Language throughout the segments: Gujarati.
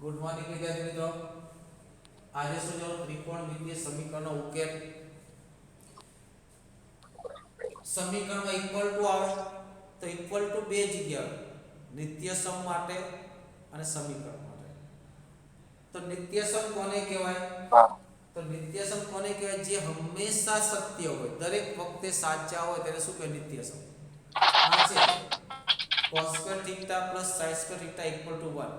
ગુડ મોર્નિંગ વિદ્યાર્થી મિત્રો। આજે શું જો ત્રિકોણમિતીય સમીકરણનો ઉકેલ સમીકરણમાં ઇક્વલ ટુ આવે તો ઇક્વલ ટુ બે જગ્યાએ નિત્ય સમ માટે અને સમીકરણ માટે। તો નિત્ય સમ કોને કહેવાય? તો નિત્ય સમ કોને કહેવાય? જે હંમેશા સત્ય હોય, દરેક વખતે સાચા હોય ત્યારે શું કહેવાય? નિત્ય સમ। આ છે cos² θ + sin² θ = 1।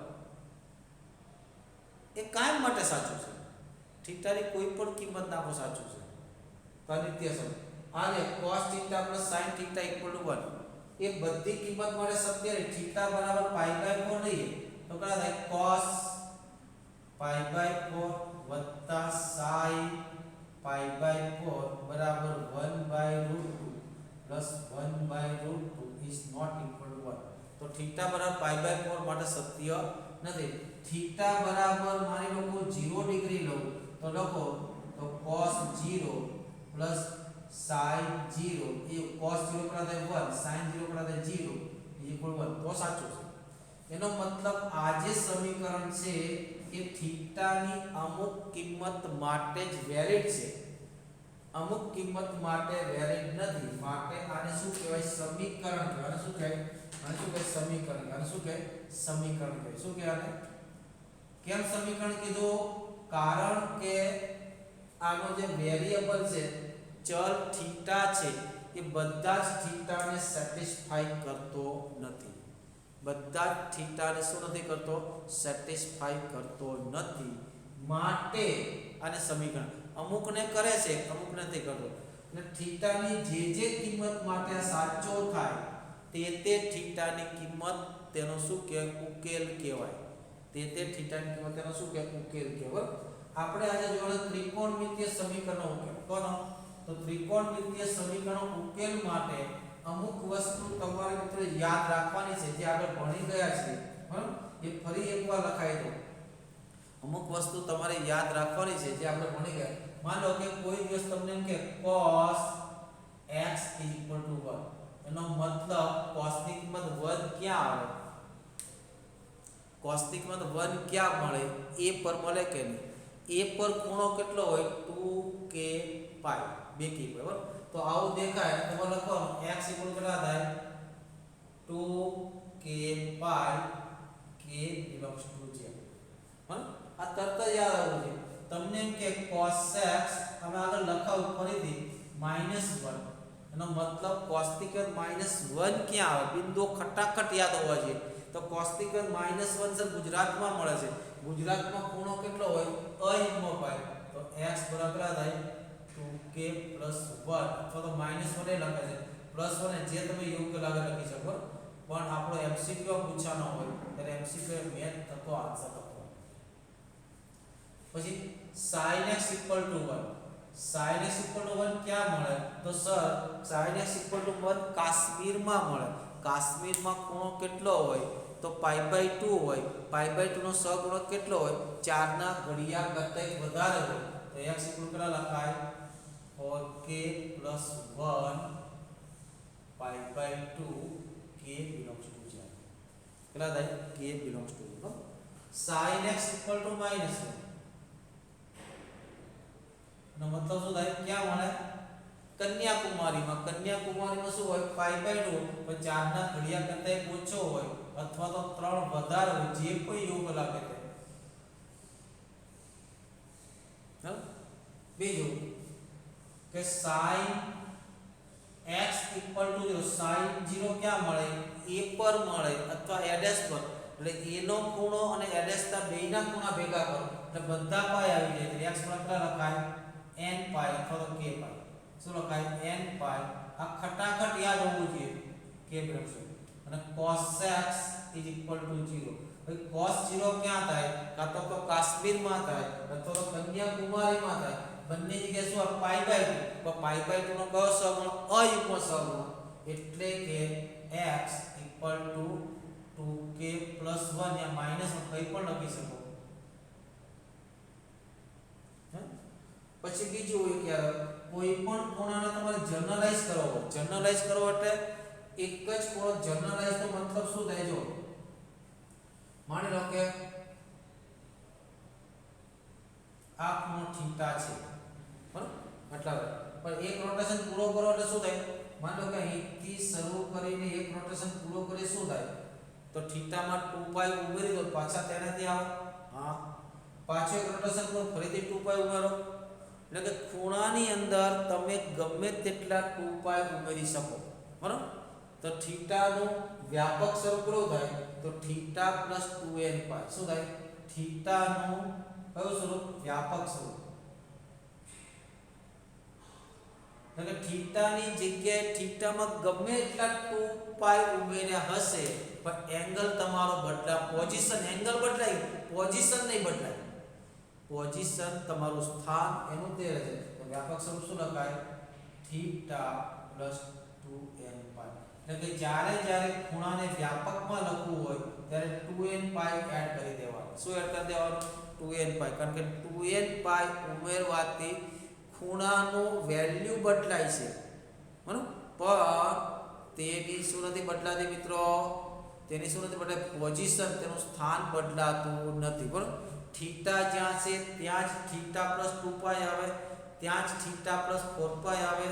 એ કાયમ માટે સાચું છે। થીટાની કોઈ પણ કિંમત નાખો સાચું છે તો નિત્ય સમ। આને cos θ + sin θ = 1 એ બધી કિંમત માટે સત્ય રહે। θ બરાબર π/4 લઈએ તો કેટલા થાય? cos π/4 + sin π/4 બરાબર 1/√2 + 1/√2 is not equal to 1। તો θ બરાબર π/4 માટે સત્ય નથી। θ બરાબર માની લો કોઈ 0 ડિગ્રી લઉં તો લખો તો cos 0 + sin 0 એ cos 0 કેટલા થાય 1 sin 0 કેટલા થાય 0 = 1 તો સાચું છે। એનો મતલબ આ જે સમીકરણ છે એ થીટાની અમુક કિંમત માટે જ વેલિડ છે, અમુક કિંમત માટે વેલિડ નથી। માટે આને શું કહેવાય? સમીકરણ કહેવાય। આને શું કહેવાય? આને શું કહેવાય? સમીકરણ। આને શું કહેવાય? સમીકરણ કહેવાય। શું કહેવાય? કેમ સમીકરણ કીધું? કારણ કે આનો જે વેરીએબલ છે, ચલ થીટા છે, એ બધા જ થીટાને સેટિસ્ફાઈ કરતો નથી। બધા જ થીટાને શું નથી કરતો? સેટિસ્ફાઈ કરતો નથી। માટે આને સમીકરણ અમુકને કરે છે, અમુક નથી કરતો। અને થીટાની જે કિંમત માટે સાચો થાય તે થીટાની કિંમત તેનો શું કહેવાય? ઉકેલ કહેવાય। તે થીટાની કિંમત તેનો શું કહેવાય? ઉકેલ કહેવાય। આપણે આજે જોવાનું ત્રિકોણમિતીય સમીકરણનો ઉકેલ કોનો? તો ત્રિકોણમિતીય સમીકરણનો ઉકેલ માટે અમુક વસ્તુ તમારે મિત્રો યાદ રાખવાની છે, જે આપણે ભણી ગયા છે, બરાબર? એ ફરી એકવાર લખાઈ દો। અમુક વસ્તુ તમારે યાદ રાખવાની છે જે આપણે ભણી ગયા। માન લો કે કોઈ દિવસ તમને એમ કે cos x = 1, એનો મતલબ cos ની કિંમત 1 ક્યાં આવે? cos ની કિંમત 1 ક્યાં મળે? a પર મળે કે નહીં? a પર ખૂણો કેટલો હોય? 2k π, 2k π, બરાબર? તો આવું દેખાય તો લખવાનું x = કેટલા થાય? 2k π k belongs to j, બરાબર? આ તરત જ યાદ આવવું છે તમને એમ કે cos x અમે આગળ લખાવું ફરીથી -1, એનો મતલબ cos ની કિંમત -1 ક્યાં આવે? બિંદુ ખટાખટ યાદ હોવા જોઈએ। તો cos ની કિંમત -1 છે ગુજરાતમાં મળે છે। ગુજરાતમાં ખૂણો કેટલો હોય? અયુગ્મ π। તો x બરાબર થાય 2k + 1 અથવા તો -1 એ લખાય છે, +1 જે તમે યોગ્ય લાગે લખી શકો। પણ આપણો MCQ પૂછવાનો હોય ત્યારે MCQ મેચ થતો આન્સર થતો। પછી sin x = 1, sin x = 1 ક્યાં મળે? તો સર sin x = 1 કાશ્મીરમાં મળે। કાશ્મીરમાં ખૂણો કેટલો હોય? તો π/2 હોય। π/2 નો સહગુણક કેટલો હોય? 4 ના ઘડિયા કરતા વધારે હોય। તો x = કેટલા લખાય? 4k + 1 π/2 k belongs to j। કેટલા થાય? k belongs to j। sin x = -1 નો મતલબ શું થાય? ક્યાં મળે? કન્યાકુમારીમાં। કન્યાકુમારીમાં શું હોય? π/2 પણ 4 ના ઘડિયા કરતા ઓછો હોય અથવા તો 3 વધારે હોય, જે કોઈ યોગ્ય લાગે તે। બીજું કે sin x = 0, sin 0 ક્યાં મળે? a પર મળે અથવા a' પર। એટલે a નો ખૂણો અને a' ના બેયના ખૂણા ભેગા કરો એટલે બધા π આવી જાય। x પર કેટલા લખાય? n π અથવા તો k π। શું લખાય? n π। આ ખટાખટ યાદ હોવું જોઈએ k બરાબર। અને cos x = 0, ભાઈ cos 0 ક્યાં થાય? કાં તો કાશ્મીરમાં થાય અથવા તો કન્યાકુમારીમાં થાય। બંને જગ્યાએ શું π/2, તો π/2 નો કયો સહગુણક? અયુગ્મ સહગુણક। એટલે કે x = 2k + 1 યા -1 કંઈ પણ લખી શકો। પછી બીજું એક યાદ, કોઈ પણ ખૂણાને તમારે જનરલાઈઝ કરવો હોય, જનરલાઈઝ કરવો એટલે એક જ ખૂણો જનરલાઈઝ નો મતલબ શું થાય? જો માની લો કે આ ખૂણો થીટા છે બરાબર એટલા પણ એક રોટેશન પૂરો કરો એટલે શું થાય માન લો કે અહીંથી શરૂ કરીને એક રોટેશન પૂરો કરી શું થાય તો થીટામાં 2π ઉમેરી દો પાછા તેનાથી આવો હા પાછો એક રોટેશન પર ફરીથી 2π ઉમેરો એટલે કે ખૂણાની અંદર તમે ગમે તેટલા 2π ઉમેરી શકો બરાબર તો થીટાનું વ્યાપક સ્વરૂપ કેવું થાય તો થીટા પ્લસ 2nπ શું થાય થીટાનું કયું સ્વરૂપ વ્યાપક સ્વરૂપ એટલે કે થીટાની જગ્યાએ થીટામાં ગમે એટલા 2π ઉમેર્યા હશે પણ એંગલ તમારો બદલા પોઝિશન એંગલ બદલાય પોઝિશન નહીં બદલાય પોઝિશન તમારું સ્થાન એનું તે રહે તો વ્યાપક સ્વરૂપ શું લખાય થીટા પ્લસ 2nπ એટલે કે જ્યારે ખૂણાને વ્યાપકમાં લખવું હોય ત્યારે 2nπ એડ કરી દેવાનું શું એડ કરી દેવાનું 2nπ કારણ કે 2nπ ઉમેરવાથી ખૂણાનું વેલ્યુ બદલાય છે બરાબર પણ તેની શું નથી બદલાતી મિત્રો તેની શું નથી બદલાય પોઝિશન તેનું સ્થાન બદલાતું નથી બરાબર થીટા જ્યાં છે ત્યાં જ થીટા પ્લસ 2π આવે ત્યાં જ થીટા પ્લસ 4π આવે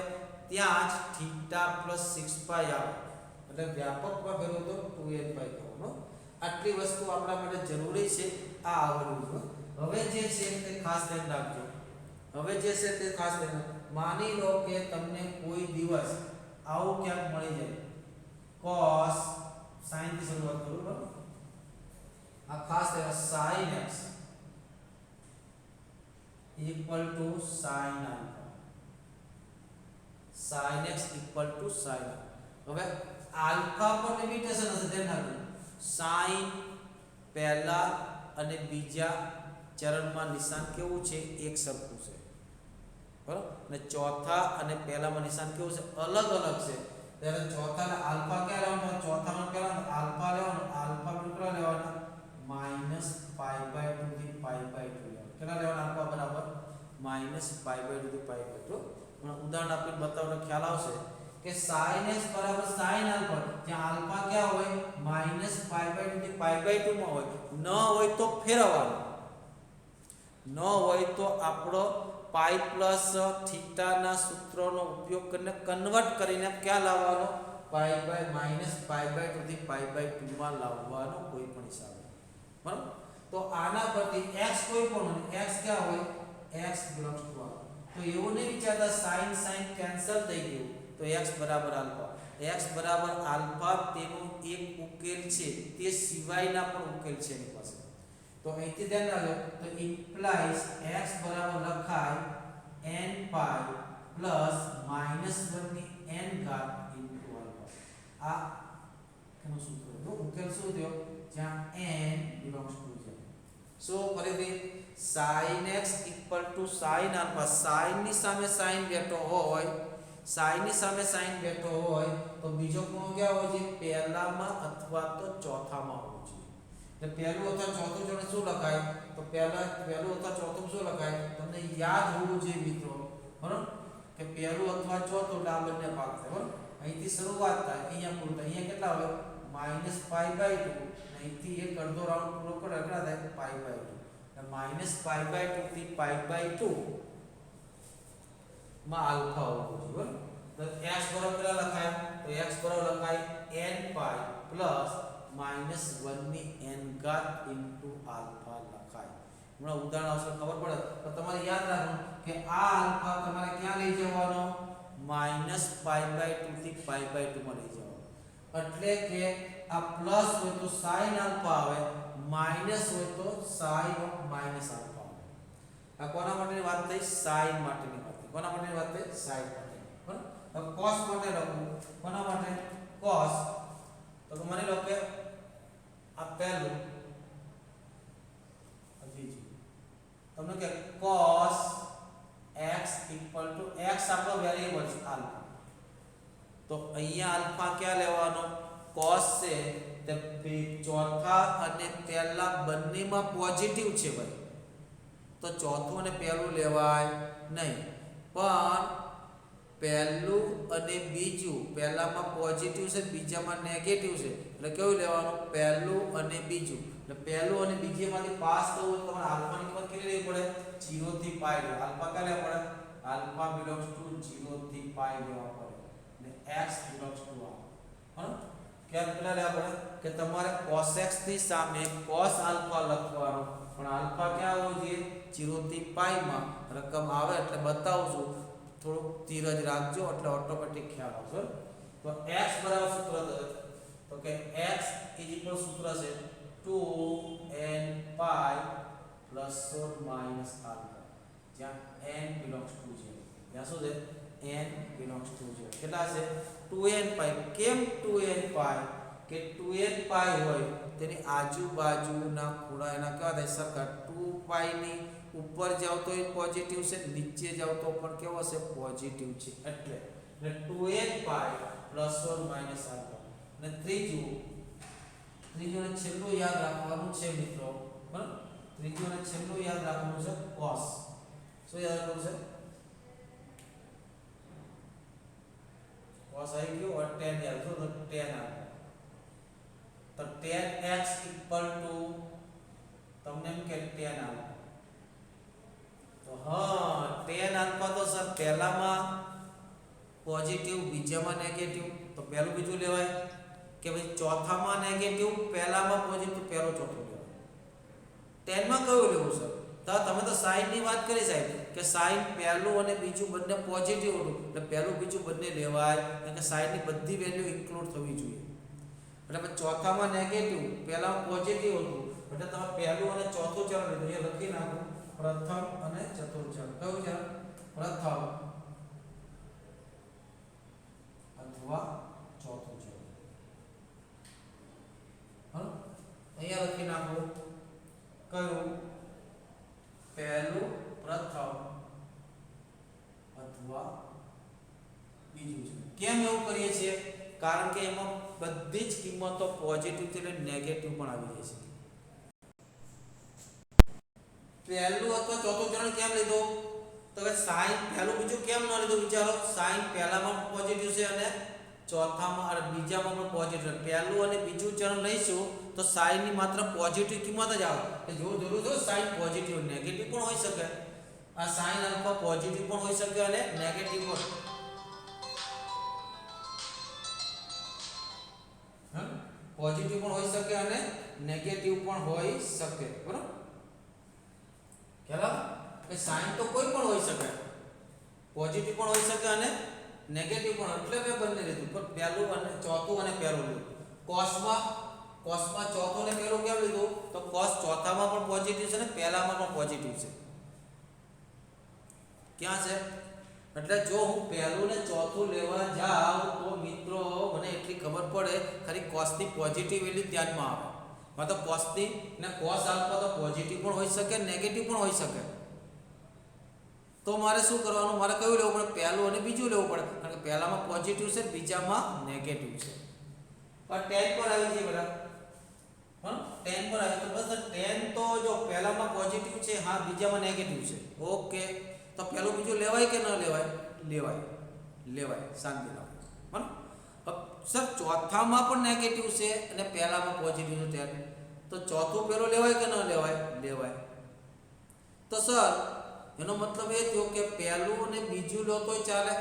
ત્યાં જ થીટા પ્લસ 6π આવે એટલે વ્યાપકમાં ફેરવો તો 2nπ કરવાનો આટલી વસ્તુ આપણા માટે જરૂરી છે આ આવડવું હવે જે છે તે ખાસ ધ્યાન રાખજો હવે જે છે તે ખાસ ધ્યાન માની લો કે તમને કોઈ દિવસ આવું ક્યાંક મળી જાય cos sin થી શરૂઆત કરું બરાબર આ ખાસ ધ્યાન sin x equal to sin alpha sin x equal to sin હવે આલ્ફા પર લિમિટેશન હશે ધ્યાન રાખજો sin પહેલા અને બીજા ચરણમાં નિશાન કેવું છે એક સરખું છે બરાબર અને ચોથા અને પહેલામાં નિશાન કેવું છે અલગ અલગ છે ત્યારે ચોથાના આલ્ફા ક્યાં લેવાનો ચોથામાં પહેલા આલ્ફા લેવાનો આલ્ફા કેટલા લેવાના -π/2 થી π/2 કેટલા લેવાના આલ્ફા બરાબર -π/2 થી π/2 ઉદાહરણ આપીને બતાવવાનો ખ્યાલ આવશે કે sin x બરાબર sin alpha જ્યાં આલ્ફા ક્યાં હોય -π/2 થી π/2 માં હોય ન હોય તો ફેરવવાનું ન હોય તો આપણો પાઈ પ્લસ થીટાના સૂત્રનો ઉપયોગ કરીને કન્વર્ટ કરીને ક્યાં લાવવાનો -π/2 થી π/2 માં લાવવાનો કોઈ પણ હિસાબે બરાબર તો આના પરથી x કોઈ પણ x ક્યાં હોય x belongs to r તો એવું નહીં વિચારતા sin કેન્સલ થઈ ગયું તો x બરાબર આલ્ફા x બરાબર આલ્ફા તેનો એક ઉકેલ છે તે સિવાયના પણ ઉકેલ છે એની પાસે તો અહીંથી ધ્યાન રાખો તો ઇમ્પ્લાઇઝ x બરાબર લખાય n π પ્લસ -1 ની n ઘાત ઇન્ટુ આલ્ફા આ કેનો સૂત્ર જો ઉકેલ શું થયો જ્યાં n belongs to છે સો ફરીથી sin x sin alpha sin ની સામે sin બેઠો હોય sin ની સામે sin બેઠો હોય તો બીજો ખૂણો ક્યાં હોય છે પહેલામાં અથવા તો ચોથામાં હોય છે એટલે પહેલું અથવા ચોથું જોડે શું લખાય તો પહેલું અથવા ચોથું શું લખાય તમને યાદ હોવું જોઈએ મિત્રો બરાબર કે પહેલું અથવા ચોથું એટલે આ બંને ભાગ થાય બરાબર અહીંથી શરૂઆત થાય અહીંયા પૂરું થાય અહીંયા કેટલા હોય -π/2 અહીંથી એક અડધો રાઉન્ડ પૂરો કરો કેટલા થાય π/2 -π/2 થી π/2 માં આલ્ફા હોવો જોઈએ બરાબર તો x બરાબર લખાય તો x બરાબર લખાય n π પ્લસ -1 ની n ઘાત ઇન્ટુ આલ્ફા લખાય હમણાં ઉદાહરણ આવશે ખબર પડે તો તમારે યાદ રાખવું કે આ આલ્ફા તમારે ક્યાં લઈ જવાનો -π/2 થી π/2 માં લઈ જવાનો એટલે કે આ પ્લસ હોય તો sin આલ્ફા આવે માઈનસ હોય તો sin ઓફ માઈનસ આલ્ફા આ કોના માટેની વાત થઈ sin માટેની વાત થઈ કોના માટેની વાત થઈ sin માટે બરાબર હવે cos માટે લખું કોના માટે cos તો માની લો કે આ પહેલું બીજું તમને કે cos x x આપણો વેરીએબલ છે આલ્ફા તો અહીંયા આલ્ફા ક્યાં લેવાનો cos છે તે ચોથા અને પહેલા બંનેમાં પોઝિટિવ છે ભાઈ તો ચોથું અને પહેલું લેવાય નહીં પણ પહેલું અને બીજું પહેલામાં પોઝિટિવ છે બીજામાં નેગેટિવ છે એટલે કેવું લેવાનું પહેલું અને બીજું એટલે પહેલું અને બીજીમાંથી પાસ થવું તો તમારે આલ્ફાની કિંમત કેટલી લેવી પડે 0 થી પાઈ લે આલ્ફા ક્યાં લેવા પડે આલ્ફા બિલોંગ્સ ટુ 0 થી પાઈ લેવા પડે અને x બિલોંગ્સ ટુ આ બરાબર ક્યાં કેટલા લેવા પડે કે તમારે cos x ની સામે cos આલ્ફા લખવાનો પણ આલ્ફા ક્યાં આવવો જોઈએ 0 થી પાઈ માં રકમ આવે એટલે બતાવજો થોડું ધીરજ રાખજો એટલે ઓટોમેટિક ખ્યાલ આવશે તો x બરાબર સૂત્ર તો કે x સૂત્ર છે 2n pi plus or minus alpha જ્યાં n belongs to 0 ત્યાં શું છે n belongs to 0 કેટલા છે 2n pi કેમ 2n pi કે 2n pi હોય તેની આજુબાજુના ખૂણા એના કેવા થાય સરખા 2 pi ની ઉપર જાવ તો એ પોઝિટિવ છે નીચે જાવ તો પણ કેવો છે પોઝિટિવ છે એટલે 2n pi plus or minus alpha અને ત્રીજું ને છેલ્લું યાદ રાખવાનું છે મિત્રો બરાબર ત્રીજું ને છેલ્લું યાદ રાખવાનું છે cos શું યાદ રાખવાનું છે cos આવી ગયો और tan યાદ રાખો તો tan આવે તો tan x તમને એમ કે tan આવે તો હા tan આલ્ફા તો સર પહેલામાં પોઝિટિવ બીજામાં નેગેટિવ તો પહેલું બીજું લેવાય કે ભાઈ ચોથામાં નેગેટિવ પહેલામાં પોઝિટિવ પહેલો ચોથો લેવાય 10 માં કયું લેવું સર તો તમે તો સાઈન ની વાત કરી સાહેબ કે સાઈન પહેલું અને બીજું બંને પોઝિટિવ હતું એટલે પહેલું બીજું બંને લેવાય કારણ કે સાઈન ની બધી વેલ્યુ ઇન્ક્લુડ થવી જોઈએ એટલે ચોથામાં નેગેટિવ પહેલામાં પોઝિટિવ હતું એટલે તમે પહેલું અને ચોથું ચરણ લીધું એ લખી નાખો પ્રથમ અને ચતુર્થ ચરણ કયું ચરણ પ્રથમ અથવા ચોથું ચરણ અહીંયા લખી નાખો કયું પહેલું પ્રથમ અથવા બીજું છે કેમ એવું કરીએ છીએ કારણ કે એમાં બધી જ કિંમતો પોઝિટિવ થી લઈને નેગેટિવ પણ આવી જાય છે પહેલું અથવા ચોથું ચરણ કેમ લીધું તો કે sin પહેલું બીજું કેમ ન લીધું વિચારો sin પહેલામાં પોઝિટિવ છે અને ચોથામાં અને બીજામાં પણ પોઝિટિવ પહેલું અને બીજું ચરણ લઈશું તો sin ની માત્ર પોઝિટિવ કિંમત જ આવે કે જો જરૂર હોય sin પોઝિટિવ નેગેટિવ પણ હોઈ શકે આ sin આલ્ફા પોઝિટિવ પણ હોઈ શકે અને નેગેટિવ પણ પોઝિટિવ પણ હોઈ શકે અને નેગેટિવ પણ હોઈ શકે બરાબર ખ્યાલ કે sin તો કોઈ પણ હોઈ શકે પોઝિટિવ પણ હોઈ શકે અને નેગેટિવ પણ એટલે મેં બંને લીધું પણ પહેલું અને ચોથું અને પહેલું લીધું cosમાં ચોથું અને પહેલું કેમ લીધું તો cos ચોથામાં પણ પોઝિટિવ છે અને પહેલામાં પણ પોઝિટિવ છે ક્યાં છે એટલે જો હું પહેલું ને ચોથું લેવા જાઉં તો મિત્રો મને એટલી ખબર પડે ખાલી cos ની પોઝિટિવ વેલ્યુ ધ્યાનમાં આવે मतलब cos ની ને cos આલ્ફા તો પોઝિટિવ પણ હોઈ શકે નેગેટિવ પણ હોઈ શકે તો મારે શું કરવાનું મારે કયું લેવું પડે પહેલું અને બીજું લેવું પડે કારણ કે પહેલામાં પોઝિટિવ છે બીજામાં નેગેટિવ છે પણ 10 પર આવી છે બરાબર હા 10 પર આવી તો બસ 10 તો જો પહેલામાં પોઝિટિવ છે હા બીજામાં નેગેટિવ છે ઓકે તો પહેલું બીજું લેવાય કે ન લેવાય લેવાય શાંતિ રાખો બરાબર સર ચોથામાં પણ નેગેટિવ છે અને પહેલામાં પોઝિટિવ છે તો ચોથું પહેલું લેવાય કે ન લેવાય તો સર એનો મતલબ એ થયો કે પહેલું અને બીજું લો તો ચાલે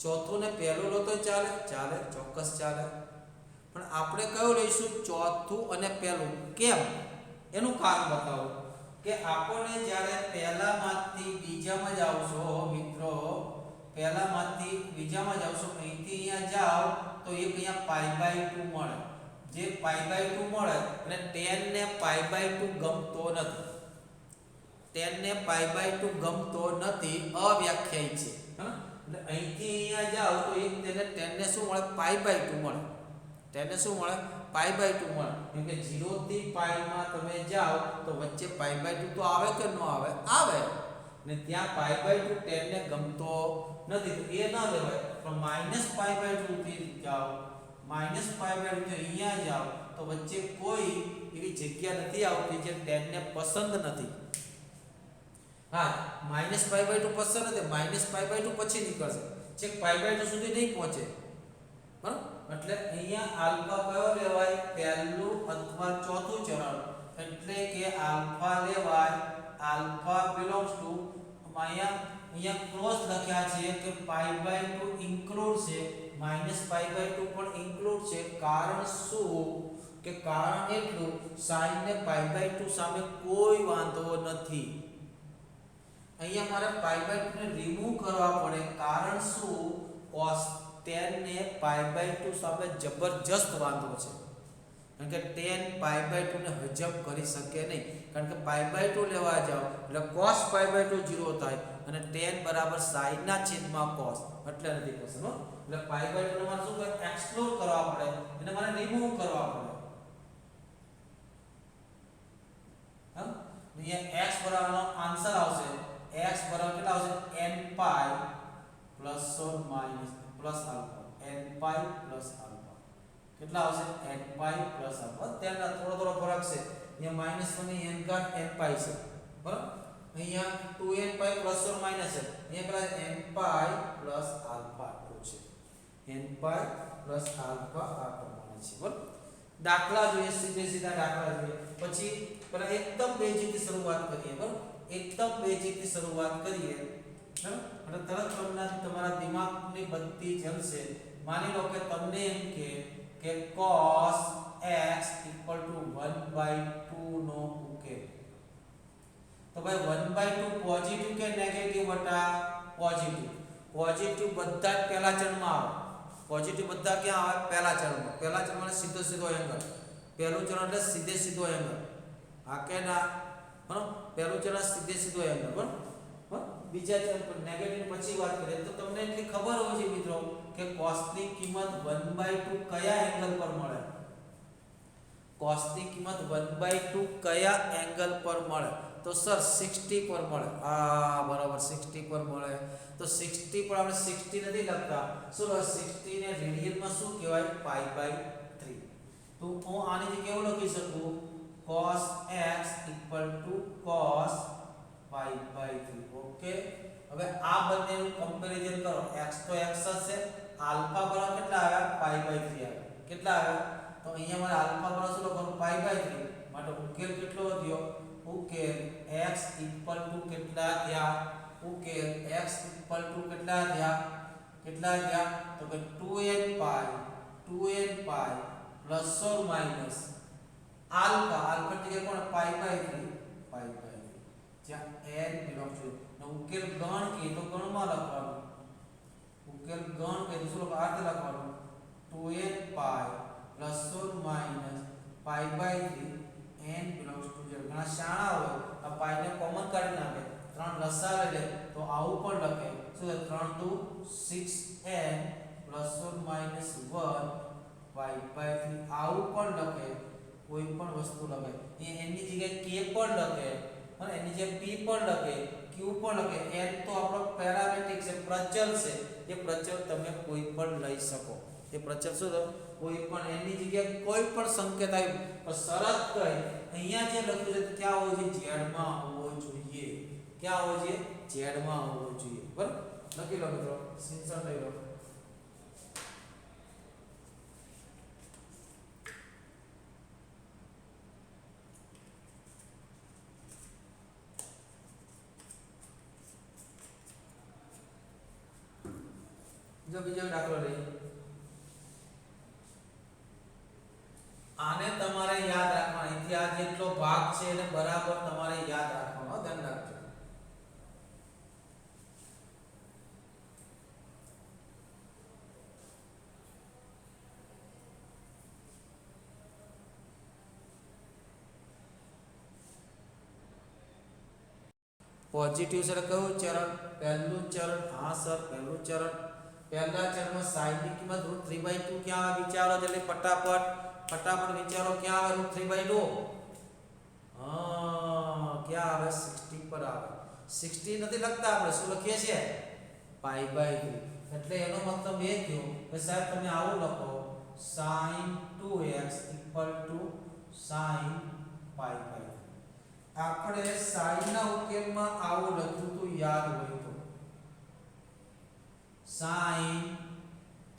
ચોથું ને પહેલું લો તો ચાલે ચોક્કસ ચાલે પણ આપણે કયું લઈશું ચોથું અને પહેલું કેમ એનું કારણ બતાવો કે આપણને જ્યારે પહેલામાંથી બીજામાં જાવશો મિત્રો પહેલામાંથી બીજામાં જાવશો અહીંથી અહીંયા જાઓ તો એક અહીંયા π/2 મળે જે π/2 મળે અને 10 ને π/2 ગમતો નથી 10 ને π/2 ગમતો નથી અવ્યાખ્યાયિત છે હા એટલે અહીંથી અહીંયા જાઓ તો એક તેને 10 ને શું મળે π/2 મળે 10 ને શું મળે π/2 મળે કેમ કે 0 થી π માં તમે જાઓ તો વચ્ચે π/2 તો આવે કે ન આવે ને ત્યાં π/2 10 ને ગમતો નથી તો એ ના લેવાય પણ -π/2 થી જાઓ -π/2 થી અહીંયા જાઓ તો વચ્ચે કોઈ એવી જગ્યા નથી આવતી જે 10 ને પસંદ નથી હા -π/2 પસંદ નથી -π/2 પછી નીકળશે છેક π/2 સુધી નહીં પહોંચે બરાબર એટલે અહીંયા આલ્ફા કયો લેવાય પહેલું અથવા ચોથું ચરણ એટલે કે આલ્ફા લેવાય આલ્ફા બિલોંગ્સ ટુ અહીંયા ક્લોઝ લખ્યા છે કે π/2 ઇન્ક્લુડ છે -π/2 પણ ઇન્ક્લુડ છે કારણ શું કે કારણ એટલું sin ને π/2 સામે કોઈ વાંધો નથી અહીંયા મારે π/2 ને રિમૂવ કરવા પડે કારણ શું cos tan ને π/2 સામે જબરજસ્ત વાંધો છે કારણ કે tan π/2 ને હજમ કરી શકે નહીં કારણ કે π/2 લેવા જાવ એટલે cos π/2 0 થાય અને tan બરાબર sin ના છેદમાં cos એટલે નથી થશે એટલે π/2 ને મારે શું કરે એક્સપ્લોર કરવા પડે એને મારે રિમૂવ કરવા પડે અહીંયા x બરાબરનો આન્સર આવશે x બરાબર કેટલા આવશે n pi plus or minus plus alpha n pi plus alpha કેટલા આવશે n pi પ્લસ આલ્ફા તેના થોડો ફરક છે અહીંયા -1 ની n ઘાત n pi છે બરાબર અહીંયા 2n pi plus or minus છે અહીંયા કેટલા n pi પ્લસ આલ્ફા છે n pi પ્લસ આલ્ફા આ પ્રમાણે છે બરાબર દાખલા જોઈએ સીધા દાખલા જોઈએ પછી પહેલા એકદમ બેઝિક થી શરૂઆત કરીએ બરાબર એકદમ બેઝિક થી શરૂઆત કરીએ બરાબર એટલે તરત તમને તમારા દિમાગની બત્તી જલશે માની લો કે તમને એમ કે cos x = 1/2 નો ઉકેલ તો ભાઈ 1/2 પોઝિટિવ કે નેગેટિવ બટા પોઝિટિવ બધા જ પહેલા ચરણમાં આવે પોઝિટિવ બધા ક્યાં આવે પહેલા ચરણમાં સીધો એંગલ પહેલું ચરણ એટલે સીધો એંગલ આ કે ના બરાબર પહેલું ચરણ સીધો એંગલ બરાબર બીજા ચરણ પર નેગેટિવ પછી વાત કરીએ તો તમને એટલી ખબર હોય છે મિત્રો કે cos ની કિંમત 1/2 કયા એંગલ પર મળે cos ની કિંમત 1/2 કયા એંગલ પર મળે તો સર 60 પર મળે આ બરાબર 60 પર મળે તો 60 પર આપણે 60 નથી લખતા શું 60 ને રેડિયનમાં શું કહેવાય π/3 તો હું આની જગ્યાએ કેવું લખી શકું cos x = cos π/3 ઓકે હવે આ બંનેનું કમ્પેરીઝન કરો x તો x હશે આલ્ફા બરાબર કેટલા આવ્યા π/3 આવ્યા કેટલા આવ્યા તો અહીંયા મારે આલ્ફા બરાબર શું લખવાનું π/3 માટે ઉકેલ કેટલો થયો ઉકેલ x = કેટલા થયા ઉકેલ x = કેટલા થયા તો કે 2n pi plus or minus alpha એટલે કોણ π/3 જ્યાં n બિલોંગ ટુ નો ઉકેલ ગણ કે તો ગણમાં લખવાનું ઉકેલ ગણ કે તો શું લખવાનું 2n pi plus or minus π/3 n belongs to 0 ઘણા શાણા હોય આ પાઈ ને કોમન કાઢી નાખે 3 લસા લઈ લે તો આવું પણ લખે શું 3 2 6n પ્લસ ઓર માઈનસ 1 π/3 આવું પણ લખે કોઈ પણ વસ્તુ લખે એ એની જગ્યાએ k પણ લખે અને એની જગ્યાએ p પણ લખે q પણ લખે n તો આપણો પેરામેટ્રિક છે પ્રચલ છે એ પ્રચલ તમે કોઈ પણ લઈ શકો એ પ્રચલ શું કોઈ પણ એની જગ્યાએ કોઈ પણ સંકેત આવ્યો શરત કઈ અહીંયા જે લખ્યું છે ક્યાં હોવો જોઈએ z માં હોવો જોઈએ ક્યાં હોવો જોઈએ z માં હોવો જોઈએ બરાબર લખી લો મિત્રો સ્ક્રીનશોટ લઈ લો જો બીજો દાખલો લઈએ આને તમારે યાદ રાખવાનો અહીંથી આ જેટલો ભાગ છે એને બરાબર તમારે યાદ રાખવાનો ધ્યાન રાખજો પોઝિટિવ સર કયું ચરણ પહેલું ચરણ હા સર પહેલું ચરણ પહેલા ચરણમાં sin ની કિંમત √3/2 ક્યાં આવે વિચારો જલ્દી ફટાફટ વિચારો ક્યાં આવે √3/2 ક્યાં આવે 60 પર આવે 60 નથી લખતા આપણે શું લખીએ છીએ π/3 એટલે એનો મતલબ એ થયો કે સાહેબ તમે આવું લખો sin 2x = sin π/3 આપણે sin ના ઉકેલમાં આવું લખ્યું તો યાદ હોય તો sin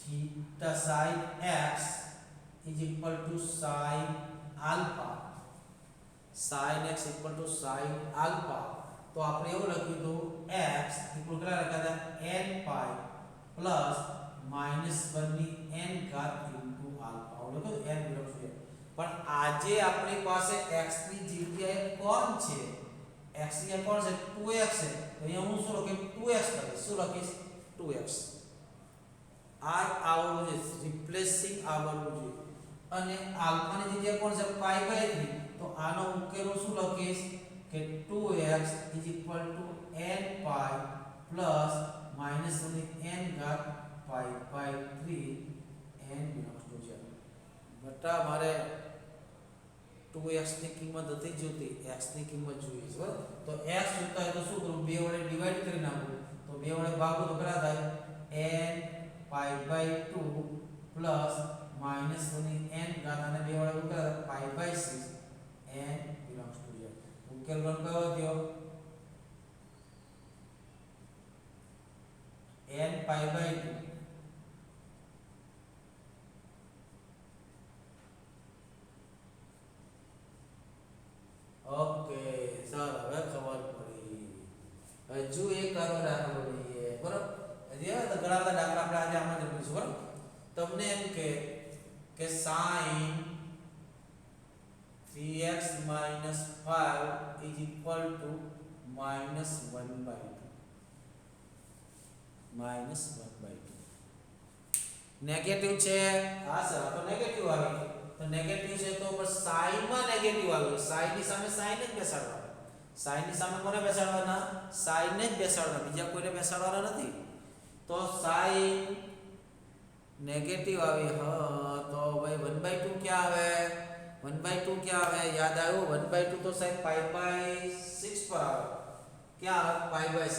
theta sin x is equal to sin alpha. Sin x equal to sin alpha. तो આપણે એવું લખ્યું તો x ઇક્વલ કેટલા લખ્યા હતા n pi પ્લસ -1 ની n ઘાત ઇન્ટુ આલ્ફા. આવું લખ્યું n બિલોંગ્સ ટુ. પણ આજે આપણી પાસે x ની જગ્યાએ કોણ છે? x ની જગ્યાએ કોણ છે? 2x છે. તો અહીંયા હું શું લખીશ? 2x લખીશ. શું લખીશ? 2x. આ આવડવું છે, રિપ્લેસિંગ આવડવું છે. અને આલ્ફા ની જગ્યાએ કોણ છે? Pi by 3. તો આનો ઉકેલ હું શું લખીશ કે 2x is equal to n pi plus -1 ની n ઘાત pi by 3 n belongs to 0. બટા મારે 2x ની કિંમત નથી જોતી, x ની કિંમત જોઈએ છે. બરાબર? તો x જોતા હોય તો શું કરું? 2 વડે ડિવાઈડ કરી નાખું. તો 2 વડે ભાગો તો કેટલા થાય? n pi by 2 plus -1 ની n ઘાત અને 2 વડે કેટલા થાય? pi by 6 n belongs to 0. ઉકેલ ગણ કયો થયો? n pi by 2. Okay sir, હવે ખબર પડી. હજુ એક કરો દાખલો લઈએ. બરાબર? હજી તો ઘણા બધા દાખલા આપણે આજે આમાં જ લઈશું. બરાબર? તમને એમ કે sin 3x - 5 is equal to -1/2. -1/2 negative છે. હા સર, તો નેગેટિવ આવી. તો નેગેટિવ છે તો પર sin માં નેગેટિવ આવ્યો. sin ની સામે sin જ બેસાડવાનો. sin ની સામે કોને બેસાડવાના? sin ને જ બેસાડવાના, બીજા કોઈને બેસાડવાના નથી. તો sin નેગેટિવ આવી. હા, તો ભાઈ 1/2 ક્યાં આવે? 1/2 ક્યાં આવે? યાદ આવ્યું? 1/2 તો સાહેબ pi by 6 પર આવે. ક્યાં આવે? pi by 6.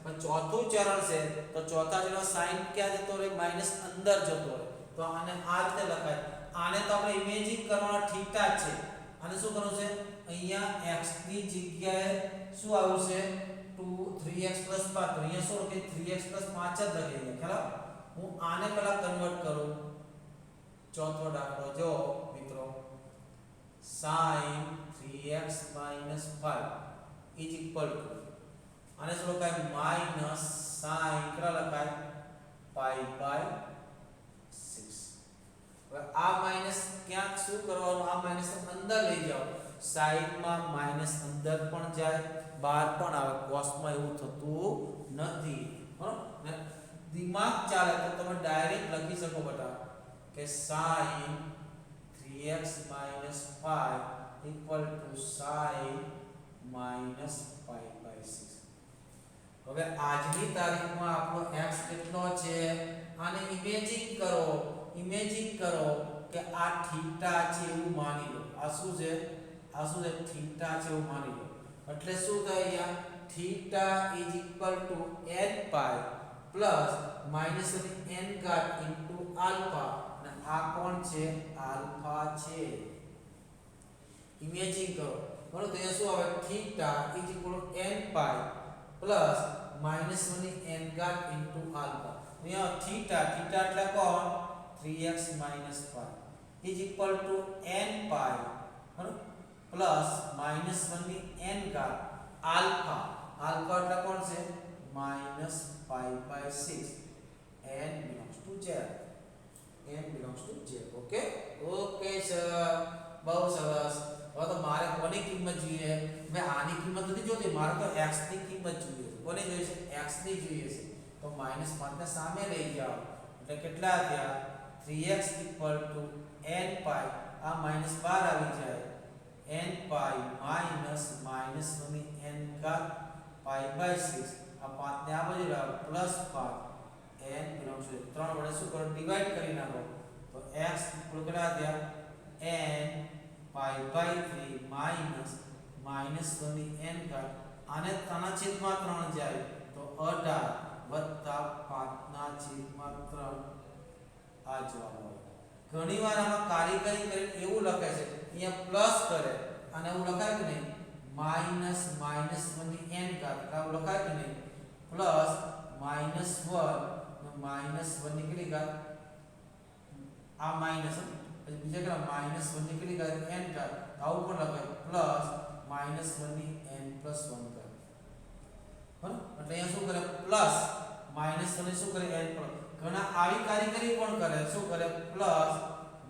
પણ ચોથું ચરણ છે તો ચોથા ચરણ sin ક્યાં જતો રહે? માઈનસ અંદર જતો રહે. તો આને આ રીતે લખાય. આને તો આપણે ઇમેજિન કરવાના થીટા છે. આને શું કરવું છે? અહીંયા x ની જગ્યાએ શું આવશે? 3x 5. તો અહીંયા શું લખે? 3x 5 જ લખીએ. ખરા? હું આને પહેલા કન્વર્ટ કરું. ચોથો દાખલો જો મિત્રો, sin 3x - 5 is equal to, આને શું લખાય? માઈનસ sin કેટલા લખાય? pi by 6. હવે આ માઈનસ ક્યાંક શું કરવાનું? આ માઈનસ અંદર લઈ જાઓ. sin માં માઈનસ અંદર પણ જાય, બહાર પણ આવે. cos માં એવું થતું નથી. બરાબર? દિમાગ ચાલે તો તમે ડાયરેક્ટ લખી શકો બેટા કે sin 3x - 5 equal to sin -pi by 6. હવે આજની તારીખમાં આપણો x કેટલો છે? આને ઇમેજિન કરો કે આ થીટા છે એવું માની લો. આ શું છે? આ શું છે? થીટા છે એવું માની લો. એટલે શું થાય? અહીંયા theta is equal to n pi plus -n ઘાત into આલ્ફા. અને આ કોણ છે? આલ્ફા છે. ઇમેજિન કરો. બરોબર? તો અહીંયા શું આવે? Theta is equal to n pi plus -1 ની n ઘાત into આલ્ફા. અહીંયા થીટા એટલે કોણ? 3x - 5 is equal to n pi, બરોબર, plus -1 ની n ઘાત આલ્ફા. આલ્ફા એટલે કોણ છે? -pi by 6. n belongs to z. n belongs to z. Okay sir, બહુ સરસ. હવે તો મારે કોની કિંમત જોઈએ? મેં આની કિંમત નથી જોતી, મારે તો x ની કિંમત જોઈએ છે. કોની જોઈએ છે? x ની જોઈએ છે. તો -5 ને સામે લઈ જાઓ એટલે કેટલા થયા? 3x equal to n pi. આ -12 આવી જાય. n pi -1 ની n ઘાત pi by 6. આ 5 ને આ બાજુ લાવો +5. n belongs to 3 વડે શું કરો? ડિવાઈડ કરી નાખો. તો x equal કેટલા થયા? n pi by 3 -1 ની n ઘાત. આને 3/3 જાય તો 18 વત્તા 5/3 આ જવાબ આવે. ઘણીવાર આમાં કારીગરી કરીને એવું લખે છે, અહીંયા પ્લસ કરે અને એવું લખાય કે નહીં? -1 ની n ઘાત. આવું લખાય કે નહીં? પ્લસ -1 ની કેટલી ઘાત? આ માઈનસ પછી બીજા કે માઈનસ 1 ની કેટલી ઘાત n ઘાત આવું પણ લખાય પ્લસ માઈનસ 1 ની n પ્લસ 1 ઘાત બરાબર એટલે અહીંયા શું કરે પ્લસ માઈનસ 1 ની શું કરે n પ્લસ ઘણા આવી કારીગરી પણ કરે શું કરે પ્લસ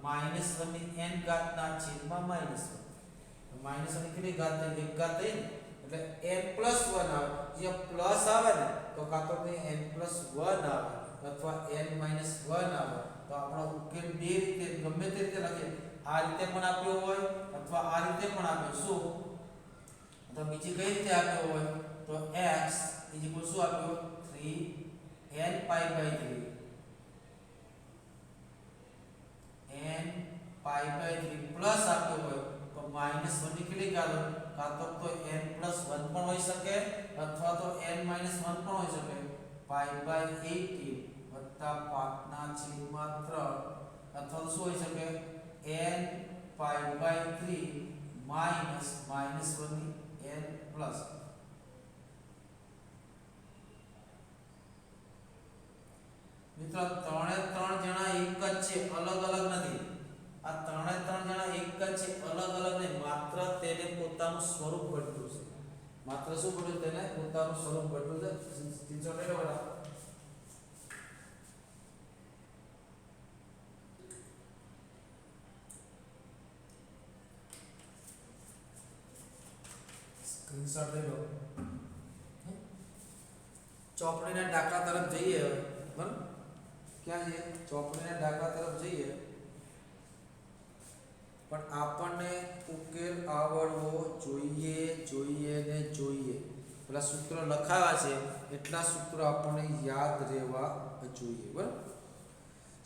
માઈનસ 1 ની n ઘાત ના છેદમાં માઈનસ 1 માઈનસ 1 ની કેટલી ઘાત થઈ એક ઘાત થઈ એટલે n પ્લસ 1 આવે જે પ્લસ આવે ને તો કાં તો કે n પ્લસ 1 આવે અથવા n માઈનસ 1 આવે તો આપણો ઉકેલ બે રીતે ગમે તે રીતે લખીએ આ રીતે પણ આપ્યો હોય અથવા આ રીતે પણ આપ્યો શું તો બીજી કઈ રીતે આપ્યો હોય તો x શું આપ્યો 3 n pi by 3 n pi by 3 plus આપ્યો હોય તો માઈનસ 1 ની કેટલી ઘાત કાં તો n પ્લસ 1 પણ હોઈ શકે અથવા તો n માઈનસ 1 પણ હોઈ શકે pi by 18 વત્તા 5 ના છેદમાં 3 અથવા તો શું હોઈ શકે n pi by 3 minus minus 1 ની n પ્લસ મિત્રો ત્રણે ત્રણ જણા એક જ છે અલગ અલગ નથી આ ત્રણે ત્રણ જણા એક જ છે અલગ અલગ નહીં માત્ર તેને પોતાનું સ્વરૂપ બદલ્યું છે માત્ર શું બદલ્યું તેને પોતાનું સ્વરૂપ બદલ્યું છે 300 લઈ લો બરાબર સ્ક્રીનશોટ લઈ લો ચોપડીના દાખલા તરફ જઈએ હવે બરાબર ક્યાં જઈએ ચોપડીના દાખલા તરફ જઈએ પણ આપણને ઉકેલ આવડવો જોઈએ ને જોઈએ પેલા સૂત્ર લખાવ્યા છે એટલા સૂત્રો આપણને યાદ રહેવા જોઈએ બરાબર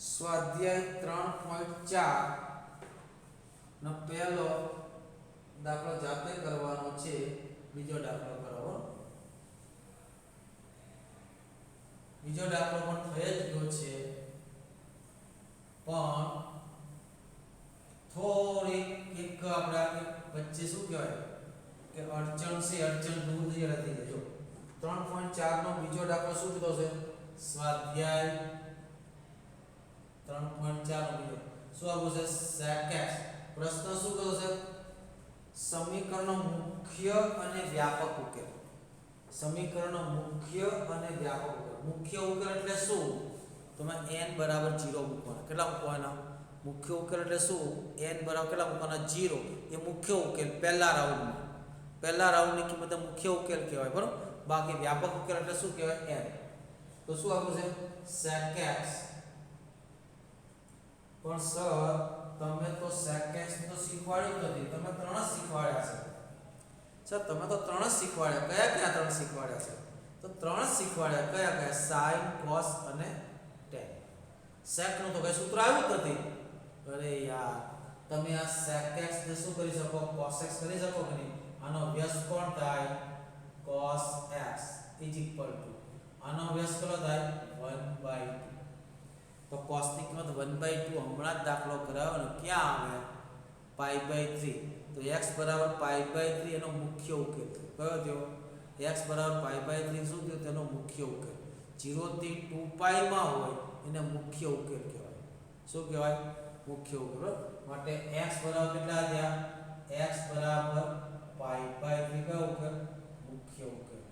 સ્વાધ્યાય 3.4 નો પહેલો દાખલો જાતે કરવાનો છે બીજો દાખલો કરો બીજો દાખલો પણ થઈ જ ગયો છે પણ થોડી એક આપડા વચ્ચે શું કહેવાય કે અડચણ છે અડચણ દૂર થઈ જજો 3.4 નો બીજો દાખલો શું કીધો છે સ્વાધ્યાય 3.4 નો બીજો શું આવું છે sec x પ્રશ્ન શું કીધો છે સમીકરણનો મુખ્ય અને વ્યાપક ઉકેલ સમીકરણનો મુખ્ય અને વ્યાપક ઉકેલ મુખ્ય ઉકેલ એટલે શું તમે n બરાબર 0 મૂકવાના કેટલા મૂકવાના મુખ્ય ઉકેલ એટલે શું n બરાબર કેટલા મૂકવાના 0 એ મુખ્ય ઉકેલ પહેલા રાઉન્ડની કિંમત મુખ્ય ઉકેલ કહેવાય બરાબર બાકી વ્યાપક ઉકેલ એટલે શું કહેવાય n તો શું આવું છે sec x પણ સર તમે તો sec x તો શીખવાડ્યું નથી તમે ત્રણ જ શીખવાડ્યા છે સર તમે તો ત્રણ જ શીખવાડ્યા કયા ત્રણ શીખવાડ્યા છે તો ત્રણ જ શીખવાડ્યા કયા sin cos અને tan sec નું તો કઈ સૂત્ર આવ્યું જ નથી અરે યાર તમે આ sec x ને શું કરી શકો cos x કરી શકો કે નહીં આનો અભ્યાસ કોણ થાય cos x આનો અભ્યાસ કેટલો થાય 1/2 તો cos ની કિંમત 1/2 હમણાં જ દાખલો કરાવ્યો ને ક્યાં આવે pi/3 તો x બરાબર pi/3 એનો મુખ્ય ઉકેલ કયો થયો x બરાબર pi/3 શું થયો તેનો મુખ્ય ઉકેલ 0 થી 2π માં હોય એને મુખ્ય ઉકેલ કહેવાય શું કહેવાય મુખ્ય ઉકેલ માટે x બરાબર કેટલા થયા x બરાબર pi/3 કયો ઉકેલ મુખ્ય ઉકેલ